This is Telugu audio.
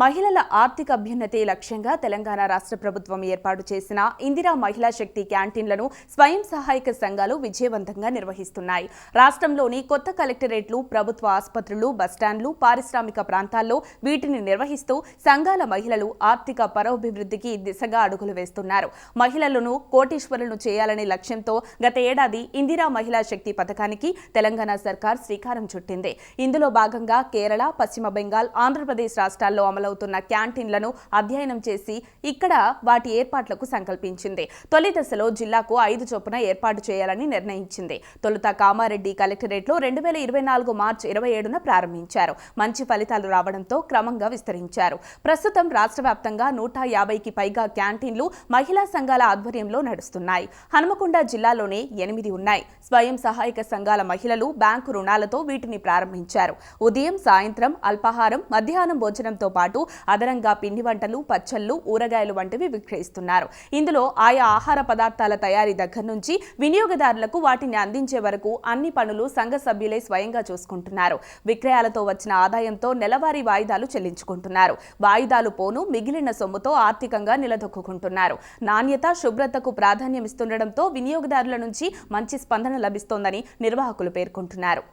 మహిళల ఆర్థిక అభ్యున్నతి లక్ష్యంగా తెలంగాణ రాష్ట్ర ప్రభుత్వం ఏర్పాటు చేసిన ఇందిరా మహిళా శక్తి క్యాంటీన్లను స్వయం సహాయక సంఘాలు విజయవంతంగా నిర్వహిస్తున్నాయి. రాష్ట్రంలోని కొత్త కలెక్టరేట్లు, ప్రభుత్వ ఆసుపత్రులు, బస్టాండ్లు, పారిశ్రామిక ప్రాంతాల్లో వీటిని నిర్వహిస్తూ సంఘాల మహిళలు ఆర్థిక పరోభివృద్ధికి దిశగా అడుగులు వేస్తున్నారు. మహిళలను కోటీశ్వరులను చేయాలనే లక్ష్యంతో గత ఏడాది ఇందిరా మహిళా శక్తి పథకానికి తెలంగాణ సర్కార్ శ్రీకారం చుట్టింది. ఇందులో భాగంగా కేరళ, పశ్చిమ బెంగాల్, ఆంధ్రప్రదేశ్ రాష్ట్రాల్లో అమలవుతున్న క్యాంటీన్లను అధ్యయనం చేసి ఇక్కడ వాటి ఏర్పాట్లకు సంకల్పించింది. తొలి దశలో జిల్లాకు 5 చొప్పున ఏర్పాటు చేయాలని నిర్ణయించింది. తొలుత కామారెడ్డి కలెక్టరేట్లో 2024 మార్చి 27న ప్రారంభించారు. మంచి ఫలితాలు రావడంతో క్రమంగా విస్తరించారు. ప్రస్తుతం రాష్ట్ర వ్యాప్తంగా 150కి పైగా క్యాంటీన్లు మహిళా సంఘాల ఆధ్వర్యంలో నడుస్తున్నాయి. హనుమకొండ జిల్లాలోనే 8 ఉన్నాయి. స్వయం సహాయక సంఘాల మహిళలు బ్యాంకు రుణాలతో వీటిని ప్రారంభించారు. ఉదయం, సాయంత్రం అల్పాహారం, మధ్యాహ్నం భోజనంతో పాటు అదనంగా పిండి వంటలు, పచ్చళ్లు, ఊరగాయలు వంటివి విక్రయిస్తున్నారు. ఇందులో ఆయా ఆహార పదార్థాల తయారీ దగ్గర నుంచి వినియోగదారులకు వాటిని అందించే వరకు అన్ని పనులు సంఘ సభ్యులే స్వయంగా చూసుకుంటున్నారు. విక్రయాలతో వచ్చిన ఆదాయంతో నెలవారీ వాయిదాలు చెల్లించుకుంటున్నారు. వాయిదాలు పోను మిగిలిన సొమ్ముతో ఆర్థికంగా నిలదొక్కుంటున్నారు. నాణ్యత, శుభ్రతకు ప్రాధాన్యమిస్తుండటంతో వినియోగదారుల నుంచి మంచి స్పందన లభిస్తోందని నిర్వాహకులు పేర్కొంటున్నారు.